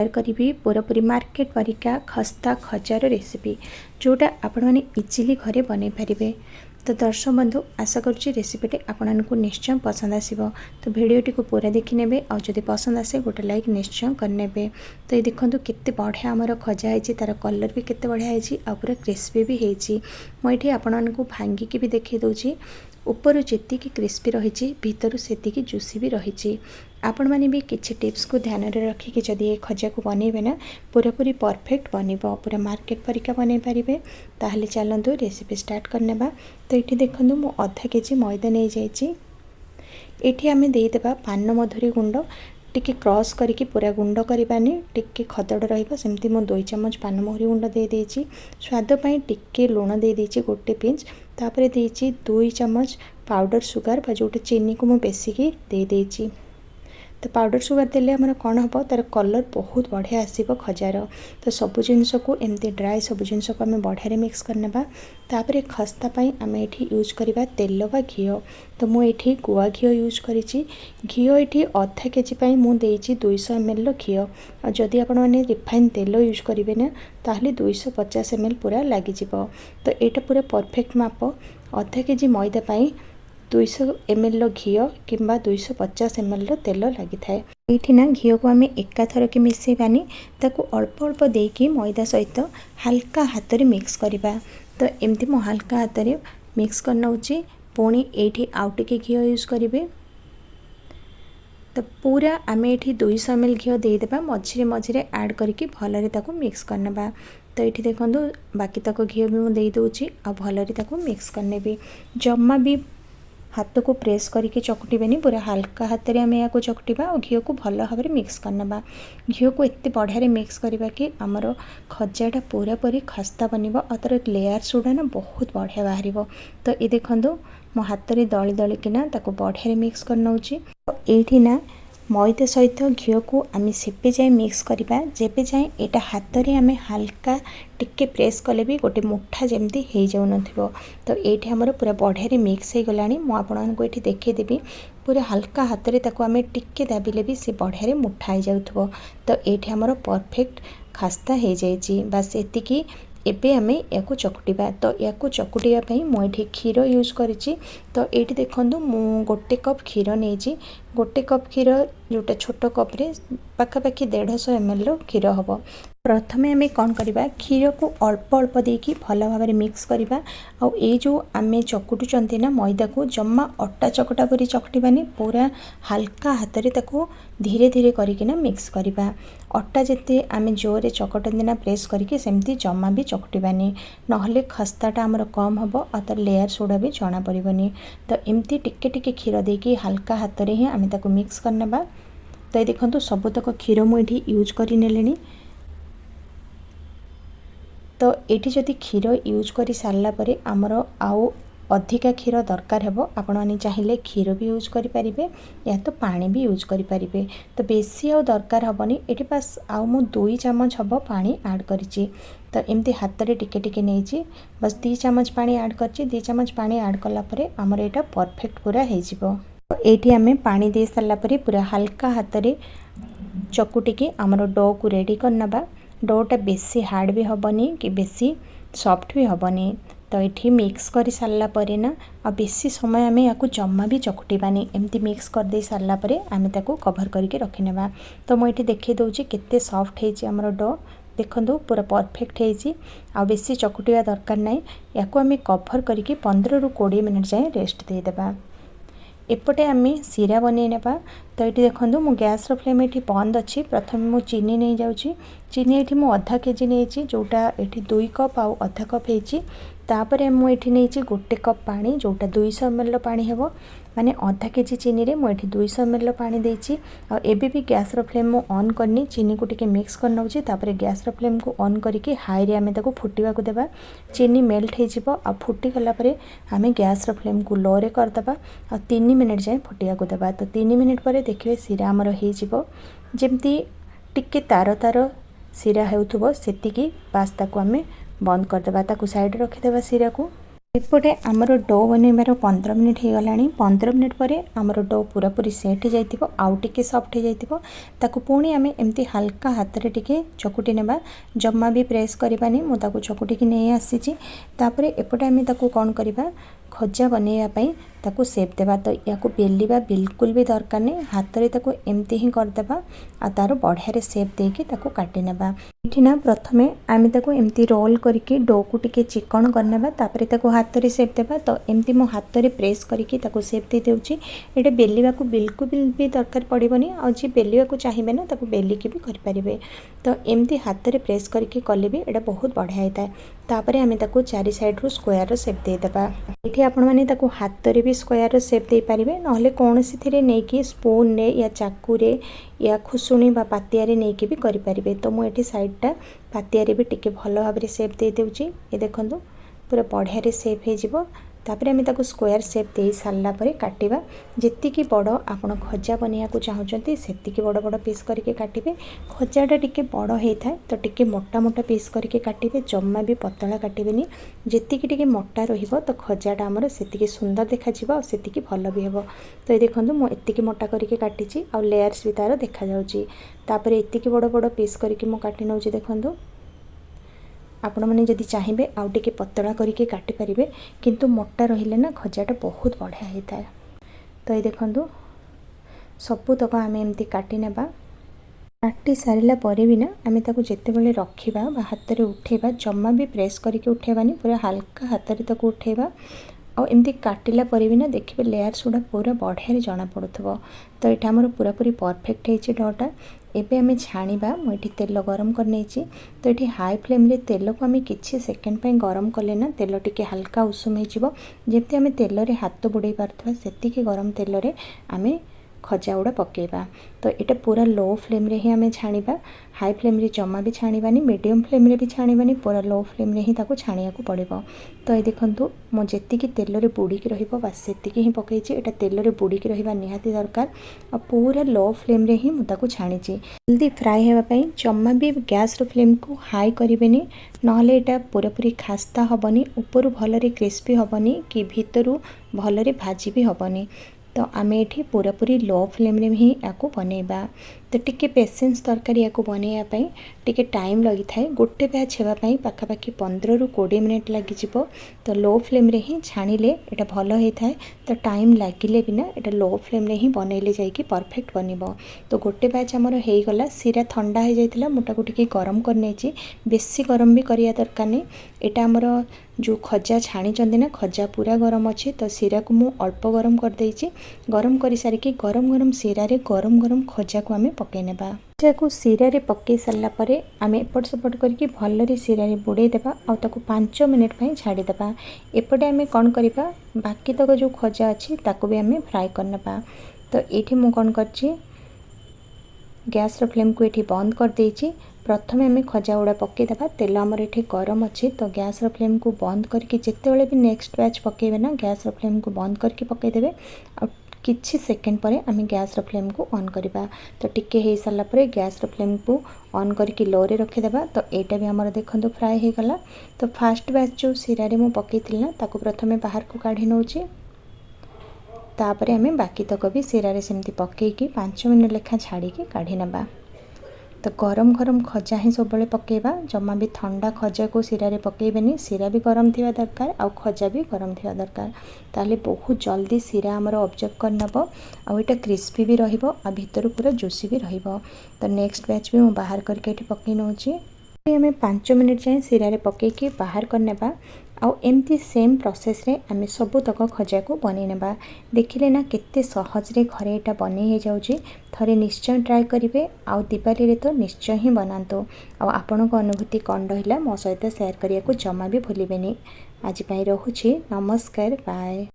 Share करी पूरापूरी market परिका खस्ता खजार रेसिपी जोटा आपण मैंने इजिली घरे बन पारे। तो दर्शक बंधु आशा करुँची रेसिपीटी आपको निश्चय पसंद आसो। तो भिडटी को पूरा देखी ने आदि पसंद आसे गोटे लाइक निश्चय करने। तो ये देखो केते बढ़िया आमर खजा है, तार कलर भी केते बढ़िया है, आ पूरा क्रिस्पी भी है। मुझे आपको भांगिकी भी देखी दूची ऊपर जी क्रिस्पी रही भीतर से जुसी भी रही। आपण मैंने भी किसी टिप्स को ध्यान में रखिकी जदि ये खजा को बनइबे ना पूरापूरी परफेक्ट बनइबो, पूरा मार्केट परिका बनई पारे। ताहले चलतु रेसिपी स्टार्ट करने। तो ये देखो मु आधा केजी मैदा नहीं जाइए। ये आम देदेबा पान मधुरी गुंड टिके क्रॉस करके पूरा गुंड करवानी, टिके खदड़ रमती मु 2 चम्मच पान मधुरी गुंड दे देइछि। स्वाद पाई टिके लुण दे देइछि गोटे पिंच, तापर देइछि 2 चम्मच पाउडर सुगार बा जोटे चीनी को मु बेसिकी दे देइछि। तो पाउडर सुगार देले हमर कौन हम तार कलर बहुत बढ़िया आसीबो खजार। तो सबु जिनस को एमती ड्राई सबु जिनस को आम बढ़िया मिक्स करने। तापर खस्ता पाई आम एठी यूज करबा तेल बा घी। तो मु एठी गुआ घी यूज करिछि। घी एठी आधा केजी पाई मु देइछि 200 ml घी। और जदि आपण माने रिफाइन तेल यूज करिवे ना ताहले 250 ml पूरा लागि जिवो। तो एटा पूरा परफेक्ट माप। आधा केजी मैदा पाई 200 ml घी कि 250 ml तेल लगी थाए। ये ना घी को आम एकाथर के मिसेबानी, ताकू अल्प अल्प देकी मैदा सहित हल्का हाथ रे मिक्स करवा। तो एमती मो हल्का हाथ रे मिक्स कर नउची। पुणी एठी आउ टिके घी यूज करेंगे। तो पूरा आम एठी 200 ml घी देदेबा, मझिरे मझिरे ऐड करके भलरे ताकू मिक्स करनेबा। तो ये देखो बाकी तक घी भी मुझे देदे आ भलरे ताकू मिक्स करने। जम्मा भी हाथ को प्रेस करके चकटिबेनी, पूरा हल्का हाथ में आम या चकटिबा और घी को भल भाव में मिक्स करना। घी को एत बढ़िया मिक्स करवा कि आमर खजाटा पूरापूरी खस्ता बनब और तार लेयर्स गुड़ा ना बहुत बढ़िया बाहर। तो ये देखो मो हाथ में दली दलिकिना ताको बढ़िया मिक्स कर नउची। तो ये ना मैदा सहित घी को आम सेपे जाए मिक्स करवा, जेबे जाए यहाँ हाथ में आम हल्का टिके प्रेस कले भी गोटे मुठा जमती हो जाऊन। तो ये आमर पूरा बढ़िया मिक्स हो गलानी। मुझे ये देखीदेवी पूरा हल्का हाथ में ताको आम टिके दाबिले भी सी बढ़िया मुठा हो जाऊँ। तो ये आमर परफेक्ट खस्ता हो जाए। बास एतिकी एबे आमे याकू चकुटिबा। तो याकू चकुटिया मुझे क्षीर यूज करिछि। तो ये देखो मु गोटे कप क्षीर नहीं, गोटे कप क्षीर जोटा छोट कप्रे पाखापाखि 150 ml क्षीर हम। प्रथमे आम कौन करवा, क्षीर को अल्प अल्प देकी भल भाव में मिक्स करवा। आउ ये जो आम चकुटुचंती ना मैदा को जम्मा अटा चकटा परी चकटिबानी, पूरा हल्का हाथ में ताको धीरे धीरे करकिना मिक्स करवा। अटा जिते आम जोरे चकटती ना प्रेस करके सेमती जम्मा भी चकटिबानी, नहले खस्ताटा आमर कम हम और तार लेयर्स गुड़ा भी जना पड़बनी। तो एमती टिके टिके क्षीर देकी हल्का हाथ में ही आम ताको मिक्स करना। तो ये देखो सबुतक क्षीर मुझे यूज कर नेलेनी। तो ये जदि क्षीर यूज कर सारा पर आमर आउ अधिका क्षीर दरकार है, आपण मैंने चाहिए क्षीर भी यूज करें या तो पानी भी यूज करें। तो बेसी आ दरकार हेनी, ये बस आउ मु 2 चम्मच हम पानी ऐड करिछि। तो एमती हाथ में टिके टिके नहीं बस 2 चम्मच पानी ऐड कर 2 चम्मच पानी ऐड कलापर आमर यहाँ परफेक्ट पूरा हो। तो ये आम पानी दे सारापर पूरा हल्का हाथ में चकुटिकी आमर डो को रेडी करना। डोटा बेसी हार्ड भी हेनी कि बेसी सॉफ्ट भी हेनी। तो ये मिक्स कर सारापर ना आ बेसी समय आम या जम्मा भी चकुटानी, एमती मिक्स कर दे सारापर आम ताको कवर करके रखिने। तो मुझे देखी दूची केते सॉफ्ट है आमर डो। देखो पूरा परफेक्ट है, आ बेसी चकुटिया दरकार नहीं। या आम कवर करके 15 ରୁ 20 मिनट जाए रेस्ट देदेबा। एपटे आम सीरा बन ना। तो ये देखो मो गैस फ्लेम ये बंद अच्छी। प्रथम मु चीनी नहीं जाऊँगी। चीनी ये मु आधा केजी नहीं, जोटा ये 2 कप आउ आधा कप होती। तापर मुझे नहीं गोटे कप पानी, जोटा 200 ml पानी हे, माने आधा केजी चीनी रे मुझे 200 ml पानी देछि। आ एबे भी गैस फ्लेम मु ऑन करनी, चीनी को टिके मिक्स कर नउछि। तापर गैस फ्लेम को ऑन करके हाई रे आमे ताको फुटिबा को देबा। चीनी मेल्ट हो जिवो आ फुटी गला परे आमे गैस फ्लेम को लो रे कर देबा आ 3 मिनिट जाए फुटिया को देबा। तो 3 मिनिट परे देखिए सीरा आमर हो जिवो, जेमती टिके तार तार सीरा हेउथुबो सेतिकी। बास ताको आमे बंद कर देबा, ताको साइड रखि देबा सीरा को। एपटे आमर डो बनइबार 15 मिनिट हो गला। 15 मिनिट पर आमर डो पूरापूरी सेट हो जाइए, आउ टिके सॉफ्ट हो जाइए। ताकू पुणी आम एमती हल्का हाथ रे टिके चकुटी नेबा, जम्मा भी प्रेस करबानी। मु ताकू चकुटी नहीं आसी। तापर एपटे आम ताकू कौन करबा, खजा बनइबा ताकू सेप देबा। तो या बेलिबा बिल्कुल भी दरकार नहीं, हाथ रे ताकू एमती ही करदेबा आ तार बढ़िया रे सेप देके ताकू काटी नेबा। इठी ना प्रथमे आम ताकू एमती रोल करके डो को टिके चिकन करनेबा, तापर ताकू हाथ रे सेप देबा। तो एमती मो हाथ रे प्रेस करके ताकू सेप दे देउची। एटा बेलिबा को बिल्कुल भी दरकार पड़िबनी। आ जे बेलिबा को चाहिबे ना ताकू बेलिके भी कर परिबे। तो एमती हाथ रे प्रेस करके कले भी एटा बहुत बढ़िया होता है। तापर आम ताकू चारि साइड रो स्क्वायर रो सेप दे देबा। एठी आपण माने ताकू हाथ रे भी स्क्वायर रो सेप दे पारिबे, नहले कोनोसी थिरे नै कि स्पून रे या चाकू रे या खुसुणी बा पातिया रे नै कि भी करि परिबे। तो मु एठी साइडटा पातिया रे भी टिके भलो भाबरे सेप दे देउची। ए देखंतु पूरा बढ़िया रे सेप हे जिवो। तापर आम ताकू स्क्वायर सेप दे सारला परे काटिबा। जेतिकी बड़ आपण खजा बनिया को चाहुचंती सेतिकी बड़ बड़ पीस करके काटिबे। खजाटा टिके बड़ हे थाए तो टिके मोटा मोटा पीस करके काटिबे, जम्मा भी पतला काटिबेनी। जेतिकी टिके मोटा रहिबो तो खजाटा हमर सेतिकी सुंदर देखा जिवो और सेतिकी भलो भी हेबो। तो ए देखंतु मु एतिकी मोटा करके काटिची और लेयर्स भी तार देखा जाउची। तापर एतिकी बड़ बड़ पीस करके मु काटि नउची। देखंतु आपण मैंने जदि चाहिए आउ टिके पतला करके काटि परिबे, किंतु मोटा रहिले ना खजाटा बहुत बढ़िया होता है। तो ये देखंतु सबू तक आम एमती काटि नेबा। काटि सारिला परे भी ना आम ताकू जेते बेले रखिबा बा हाथ रे उठेबा, जम्मा भी प्रेस करके उठेबानी, पूरा हल्का हाथ रे ताकू उठेबा। और एमती काटिला परे भी ना देखिबे लेयर्स गुडा पूरा बढ़िया रे जना पड़ुथबो। तो एटा हमर पूरा पूरी परफेक्ट हेछि डोटा। एबे आमे छाणीबा। मु एठी तेल गरम कर नेछि। तो एठी हाई फ्लेम रे तेल को आमे किछि सेकेंड पे गरम कले ना तेल टिके हल्का उषुम हे जिवो। जेमती आमे तेल रे हाथ बुड़े पारथबा सेतिकी गरम तेल रे आमे खजा गुड़ा पकेबा। तो ये पूरा लो फ्लेम रे ही आमे छाणीबा। हाई फ्लेम रे जमा भी छाणीबानी, मीडियम फ्लेम रे भी छाणीबानी, पूरा लो फ्लेम रे ही ताको छाणिया को पड़िबो। तो ये देखंतु मो जेतिकी तेल रे बुड़ीकी रहिबो बस सेतिकी ही पकेइछि। एटा तेल रे बुड़ीकी रहिबा निहाती दरकार। आ पूरा लो फ्लेम रे ही मु ताको छाणीछि। जल्दी फ्राई हेबा पई जम्मा भी गैस रो फ्लेम को हाई करिबेनी, नहले एटा पूरा पूरी खास्ता हबनी, ऊपरु भलरे क्रिस्पी हबनी कि भीतरु भलरे भाजी भी हबनी। तो आम ये पूरा पूरी लो फ्लेम रे ही याको बनइबा। तो टिके पेशेंस दरकार याको बनइबा टिके टाइम लगी थाए। गोटे बैच हेबापी पाखापाखि 15 ରୁ 20 मिनिट लगी जिवो। तो लो फ्लेम रे ही छाणिले एटा भलो हे थाए। तो टाइम लागिले बिना एटा लो फ्लेम रे ही बनइले जाइकी परफेक्ट बनिबो। तो गोटे बैच हमर हे गला। सिरा ठंडा हे जाइतिला, मुटाको टिके गरम कर नेछि। बेसी गरम भी करिया दरकार नहीं। एटा हमर जो खजा छाणी चंदी ना खजा पूरा गरम अच्छे। तो सिरा को मु अल्प गरम कर देइछि। गरम कर सारिकी गरम गरम सिरा रे गरम गरम खजा को आमे पके नेबा। खजा को सिरा रे पके सारला परे आमे एपट सपट करके भलरे सिरा रे बुड़े देबा आ ताको 5 मिनिट पई छाड़ी देबा। एपटे आमे कोन करिबा, बाकी तक जो खजा अछि ताको भी आमे फ्राई कर नेबा। तो एठी मु कोन करछि, गैस रो फ्लेम को एठी बंद कर देइछि। प्रथमे आमे खजा गुड़ा पके देबा। तेल हमर एठी गरम अछि। तो गैस रो फ्लेम को बंद करके जेते बेले भी नेक्स्ट बैच पकेबे ना गैस रो फ्लेम को बंद करके पके देबे। आ किछि सेकेंड परे आमे गैस रो फ्लेम को ऑन करिबा। तो टिके हे सारला परे गैस रो फ्लेम को ऑन करके लो रे रखे देबा। तो एटा भी हमर देखंतु फ्राई हे गला। तो फर्स्ट बैच जो सिरा रे मु पकेइतिल ना ताको प्रथमे बाहर को काढी नउची। तापरे आमे बाकी तक भी सिरा रे सेमती पकेइकी 5 मिनिट लेखा छाड़ी के काढी नेबा। तो गरम गरम खजा ही सब बड़े पकेबा। जमा भी ठंडा खजा को सिरा रे पकेबेनी। सिरा भी गरम थिबा दरकार आ खजा भी गरम थिबा दरकार। ताले बहुत जल्दी सिरा हमर ऑब्जर्व कर नबो आ एटा क्रिस्पी भी रहिबो आ भीतर पूरा जुसी भी रहिबो। तो नेक्स्ट बैच भी मु बाहर करके एठी पकेइ नउची। आमे 5 मिनिट जाए सिरा रे पकेइकी बाहर कर नेबा। आउ एमती सेम प्रोसेस रे आमे सबु तक खजा को बनै नेबा। देखिले ना केते सहज रे घरे एटा बनै हे जाउची। थरे निश्चय ट्राई करिवे। आउ दिवाली रे तो निश्चय ही बनातो। आउ आपनको अनुभूति कोन रहिला मो सहित शेयर करिया को जमा भी भूलिबेनी। आज पई रहूची। नमस्कार, बाय।